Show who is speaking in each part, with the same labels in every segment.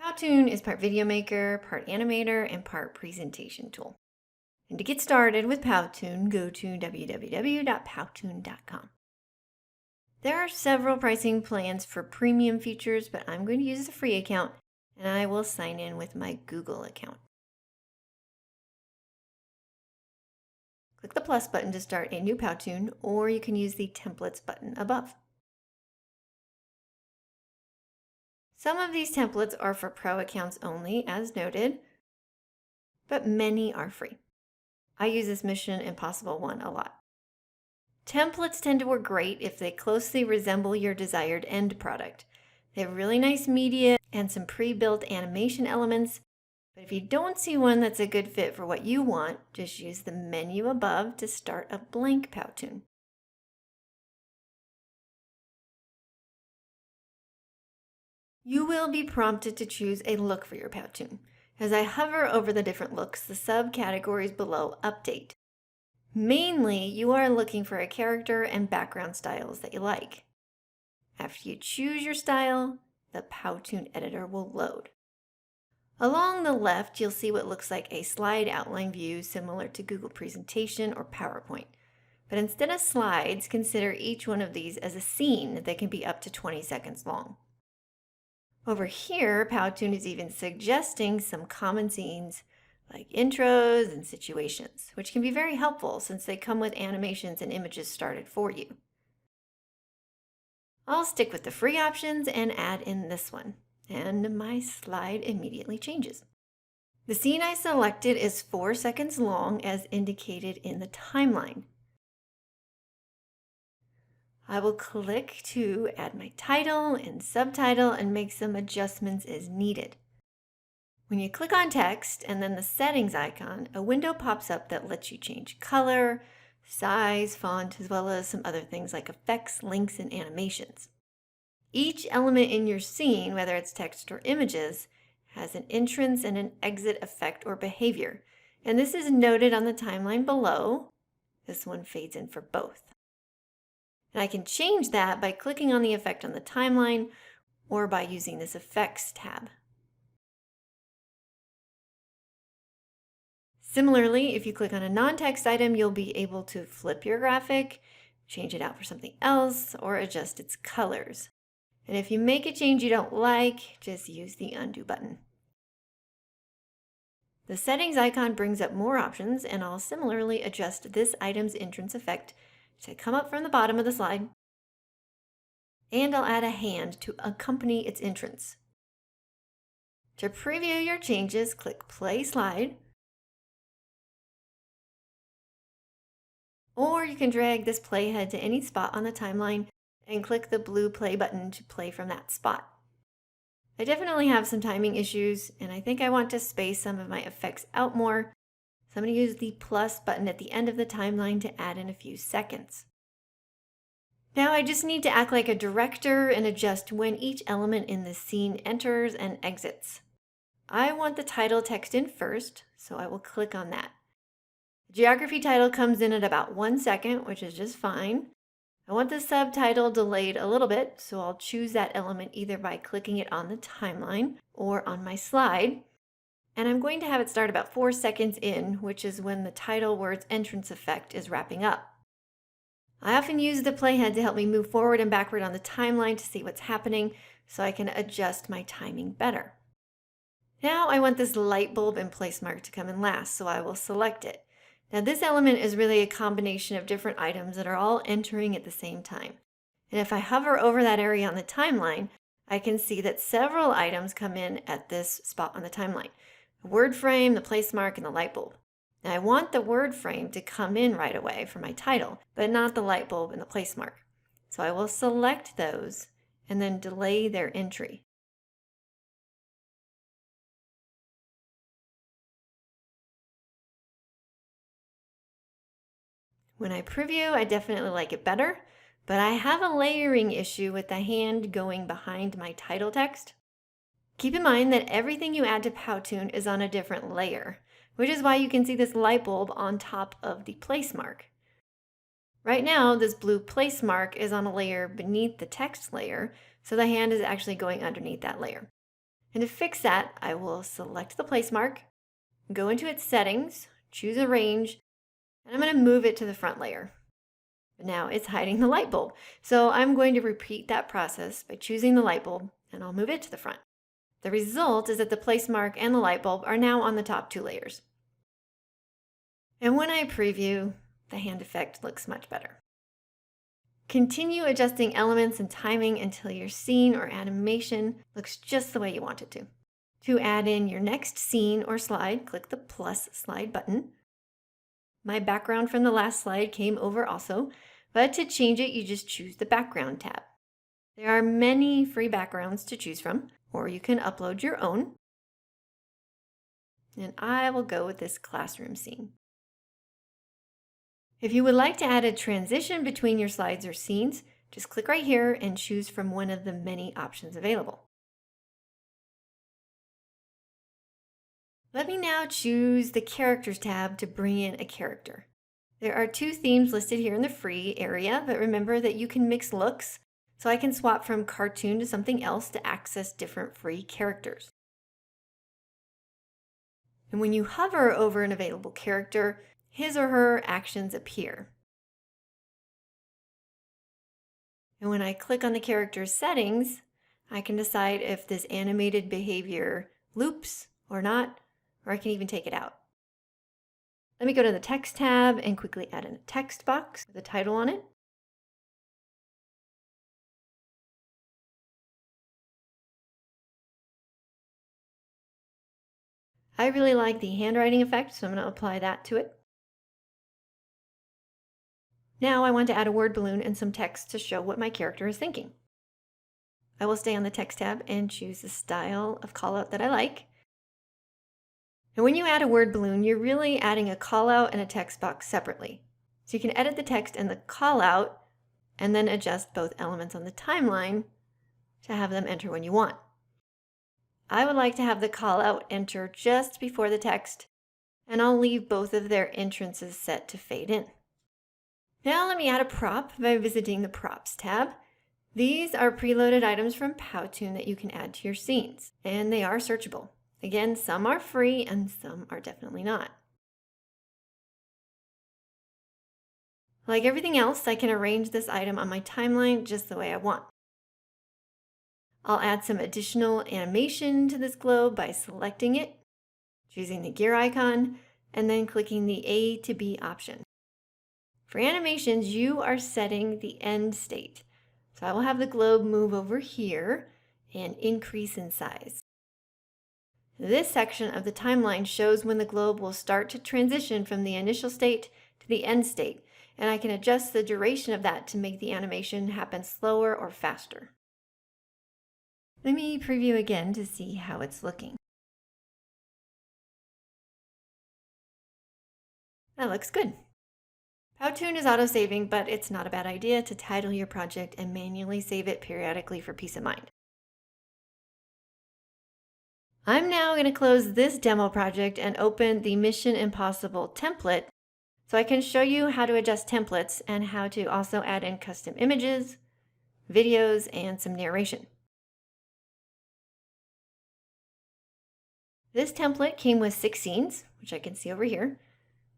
Speaker 1: Powtoon is part video maker, part animator, and part presentation tool. And to get started with Powtoon, go to www.powtoon.com. There are several pricing plans for premium features, but I'm going to use the free account, and I will sign in with my Google account. Click the plus button to start a new Powtoon, or you can use the templates button above. Some of these templates are for pro accounts only, as noted, but many are free. I use this Mission Impossible one a lot. Templates tend to work great if they closely resemble your desired end product. They have really nice media and some pre-built animation elements, but if you don't see one that's a good fit for what you want, just use the menu above to start a blank Powtoon. You will be prompted to choose a look for your Powtoon. As I hover over the different looks, the subcategories below update. Mainly, you are looking for a character and background styles that you like. After you choose your style, the Powtoon editor will load. Along the left, you'll see what looks like a slide outline view similar to Google Presentation or PowerPoint. But instead of slides, consider each one of these as a scene that can be up to 20 seconds long. Over here, Powtoon is even suggesting some common scenes like intros and situations, which can be very helpful since they come with animations and images started for you. I'll stick with the free options and add in this one, and my slide immediately changes. The scene I selected is 4 seconds long as indicated in the timeline. I will click to add my title and subtitle and make some adjustments as needed. When you click on text and then the settings icon, a window pops up that lets you change color, size, font, as well as some other things like effects, links, and animations. Each element in your scene, whether it's text or images, has an entrance and an exit effect or behavior, and this is noted on the timeline below. This one fades in for both. And I can change that by clicking on the effect on the timeline or by using this Effects tab. Similarly, if you click on a non-text item, you'll be able to flip your graphic, change it out for something else, or adjust its colors. And if you make a change you don't like, just use the undo button. The settings icon brings up more options, and I'll similarly adjust this item's entrance effect to come up from the bottom of the slide, and I'll add a hand to accompany its entrance. To preview your changes, click Play Slide, or you can drag this playhead to any spot on the timeline and click the blue play button to play from that spot. I definitely have some timing issues, and I think I want to space some of my effects out more, so I'm going to use the plus button at the end of the timeline to add in a few seconds. Now I just need to act like a director and adjust when each element in the scene enters and exits. I want the title text in first, so I will click on that. The geography title comes in at about 1 second, which is just fine. I want the subtitle delayed a little bit, so I'll choose that element either by clicking it on the timeline or on my slide. And I'm going to have it start about 4 seconds in, which is when the title word's entrance effect is wrapping up. I often use the playhead to help me move forward and backward on the timeline to see what's happening so I can adjust my timing better. Now I want this light bulb and place mark to come in last, so I will select it. Now this element is really a combination of different items that are all entering at the same time. And if I hover over that area on the timeline, I can see that several items come in at this spot on the timeline. The word frame, the place mark, and the light bulb. Now I want the word frame to come in right away for my title, but not the light bulb and the place mark. So I will select those and then delay their entry. When I preview, I definitely like it better, but I have a layering issue with the hand going behind my title text. Keep in mind that everything you add to Powtoon is on a different layer, which is why you can see this light bulb on top of the place mark. Right now, this blue place mark is on a layer beneath the text layer, so the hand is actually going underneath that layer. And to fix that, I will select the place mark, go into its settings, choose a range, and I'm going to move it to the front layer. But now it's hiding the light bulb. So I'm going to repeat that process by choosing the light bulb, and I'll move it to the front. The result is that the place mark and the light bulb are now on the top 2 layers. And when I preview, the hand effect looks much better. Continue adjusting elements and timing until your scene or animation looks just the way you want it to. To add in your next scene or slide, click the plus slide button. My background from the last slide came over also, but to change it, you just choose the background tab. There are many free backgrounds to choose from, or you can upload your own. And I will go with this classroom scene. If you would like to add a transition between your slides or scenes, just click right here and choose from one of the many options available. Let me now choose the Characters tab to bring in a character. There are 2 themes listed here in the free area, but remember that you can mix looks, so I can swap from cartoon to something else to access different free characters. And when you hover over an available character, his or her actions appear. And when I click on the character's settings, I can decide if this animated behavior loops or not, or I can even take it out. Let me go to the Text tab and quickly add in a text box with a title on it. I really like the handwriting effect, so I'm going to apply that to it. Now I want to add a word balloon and some text to show what my character is thinking. I will stay on the Text tab and choose the style of callout that I like. And when you add a word balloon, you're really adding a callout and a text box separately. So you can edit the text and the callout and then adjust both elements on the timeline to have them enter when you want. I would like to have the callout enter just before the text, and I'll leave both of their entrances set to fade in. Now let me add a prop by visiting the Props tab. These are preloaded items from Powtoon that you can add to your scenes, and they are searchable. Again, some are free and some are definitely not. Like everything else, I can arrange this item on my timeline just the way I want. I'll add some additional animation to this globe by selecting it, choosing the gear icon, and then clicking the A to B option. For animations, you are setting the end state. So I will have the globe move over here and increase in size. This section of the timeline shows when the globe will start to transition from the initial state to the end state, and I can adjust the duration of that to make the animation happen slower or faster. Let me preview again to see how it's looking. That looks good. Powtoon is auto-saving, but it's not a bad idea to title your project and manually save it periodically for peace of mind. I'm now going to close this demo project and open the Mission Impossible template so I can show you how to adjust templates and how to also add in custom images, videos, and some narration. This template came with 6 scenes, which I can see over here.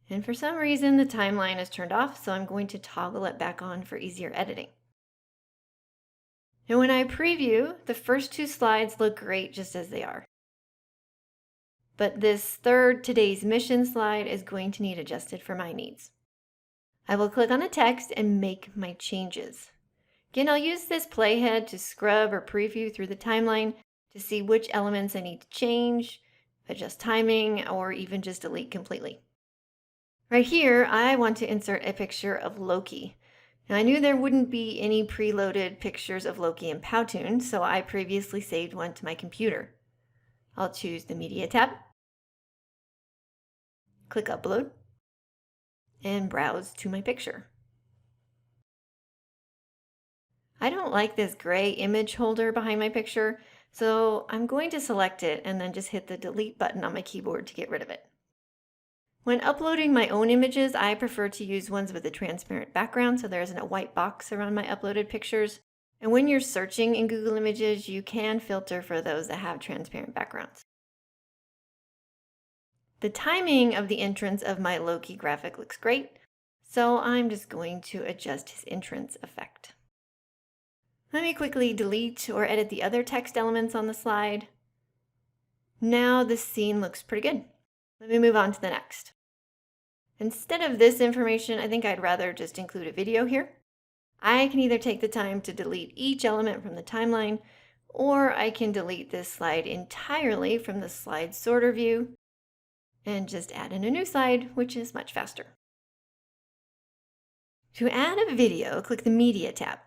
Speaker 1: And for some reason, the timeline is turned off, so I'm going to toggle it back on for easier editing. And when I preview, the first 2 slides look great just as they are. But this third Today's Mission slide is going to need adjusted for my needs. I will click on the text and make my changes. Again, I'll use this playhead to scrub or preview through the timeline to see which elements I need to change, adjust timing, or even just delete completely. Right here, I want to insert a picture of Loki. Now, I knew there wouldn't be any preloaded pictures of Loki in Powtoon, so I previously saved one to my computer. I'll choose the Media tab, click Upload, and browse to my picture. I don't like this gray image holder behind my picture, so I'm going to select it and then just hit the Delete button on my keyboard to get rid of it. When uploading my own images, I prefer to use ones with a transparent background so there isn't a white box around my uploaded pictures. And when you're searching in Google Images, you can filter for those that have transparent backgrounds. The timing of the entrance of my Loki graphic looks great, so I'm just going to adjust his entrance effect. Let me quickly delete or edit the other text elements on the slide. Now this scene looks pretty good. Let me move on to the next. Instead of this information, I think I'd rather just include a video here. I can either take the time to delete each element from the timeline, or I can delete this slide entirely from the slide sorter view and just add in a new slide, which is much faster. To add a video, click the Media tab.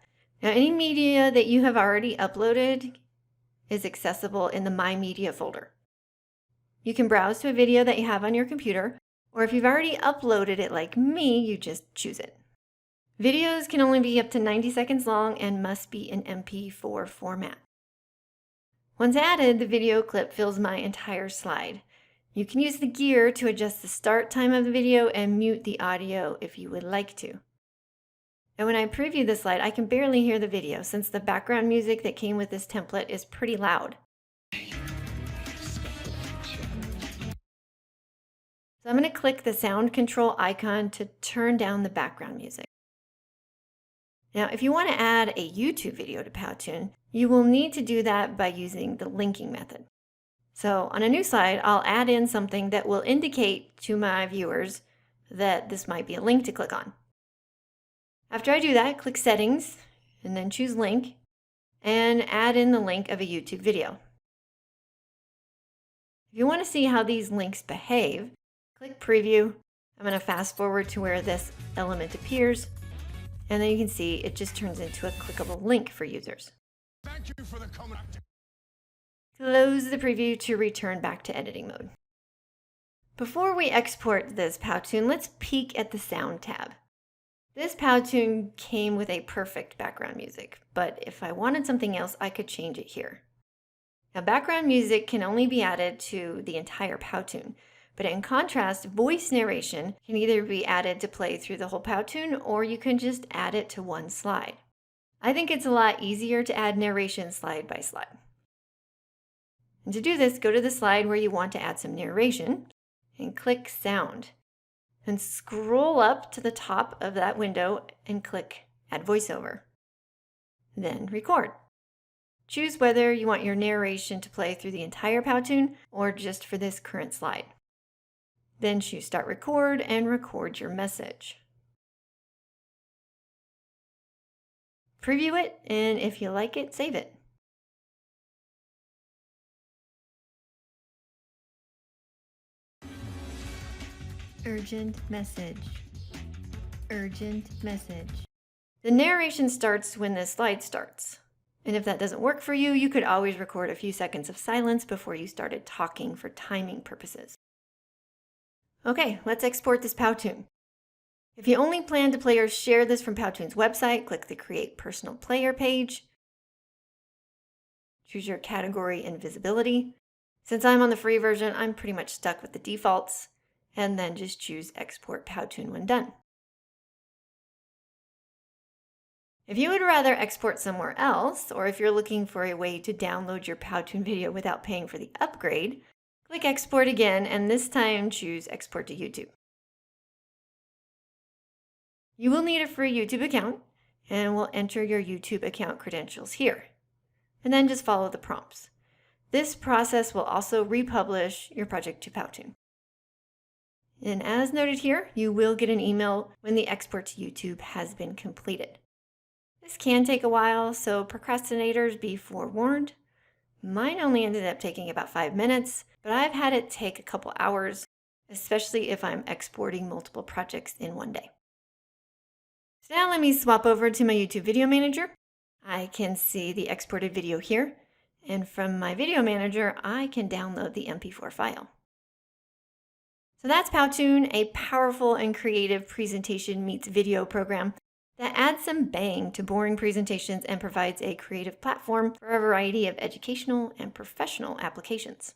Speaker 1: Now, any media that you have already uploaded is accessible in the My Media folder. You can browse to a video that you have on your computer, or if you've already uploaded it like me, you just choose it. Videos can only be up to 90 seconds long and must be in MP4 format. Once added, the video clip fills my entire slide. You can use the gear to adjust the start time of the video and mute the audio if you would like to. And when I preview the slide, I can barely hear the video since the background music that came with this template is pretty loud. So I'm going to click the sound control icon to turn down the background music. Now, if you want to add a YouTube video to Powtoon, you will need to do that by using the linking method. So on a new slide, I'll add in something that will indicate to my viewers that this might be a link to click on. After I do that, click Settings, and then choose Link, and add in the link of a YouTube video. If you want to see how these links behave, click Preview. I'm going to fast forward to where this element appears, and then you can see it just turns into a clickable link for users. Thank you for the comment. Close the preview to return back to editing mode. Before we export this Powtoon, let's peek at the Sound tab. This Powtoon came with a perfect background music, but if I wanted something else, I could change it here. Now, background music can only be added to the entire Powtoon, but in contrast, voice narration can either be added to play through the whole Powtoon, or you can just add it to one slide. I think it's a lot easier to add narration slide by slide. And to do this, go to the slide where you want to add some narration and click Sound. And scroll up to the top of that window and click Add Voiceover. Then Record. Choose whether you want your narration to play through the entire Powtoon or just for this current slide. Then choose Start Record and record your message. Preview it, and if you like it, save it. Urgent message. Urgent message. The narration starts when the slide starts. And if that doesn't work for you, you could always record a few seconds of silence before you started talking for timing purposes. Okay, let's export this Powtoon. If you only plan to play or share this from Powtoon's website, click the Create Personal Player page. Choose your category and visibility. Since I'm on the free version, I'm pretty much stuck with the defaults. And then just choose Export Powtoon when done. If you would rather export somewhere else, or if you're looking for a way to download your Powtoon video without paying for the upgrade, click Export again, and this time choose Export to YouTube. You will need a free YouTube account, and will enter your YouTube account credentials here. And then just follow the prompts. This process will also republish your project to Powtoon. And as noted here, you will get an email when the export to YouTube has been completed. This can take a while, so procrastinators, be forewarned. Mine only ended up taking about 5 minutes, but I've had it take a couple hours, especially if I'm exporting multiple projects in one day. So now let me swap over to my YouTube Video Manager. I can see the exported video here, and from my Video Manager, I can download the MP4 file. So that's Powtoon, a powerful and creative presentation meets video program that adds some bang to boring presentations and provides a creative platform for a variety of educational and professional applications.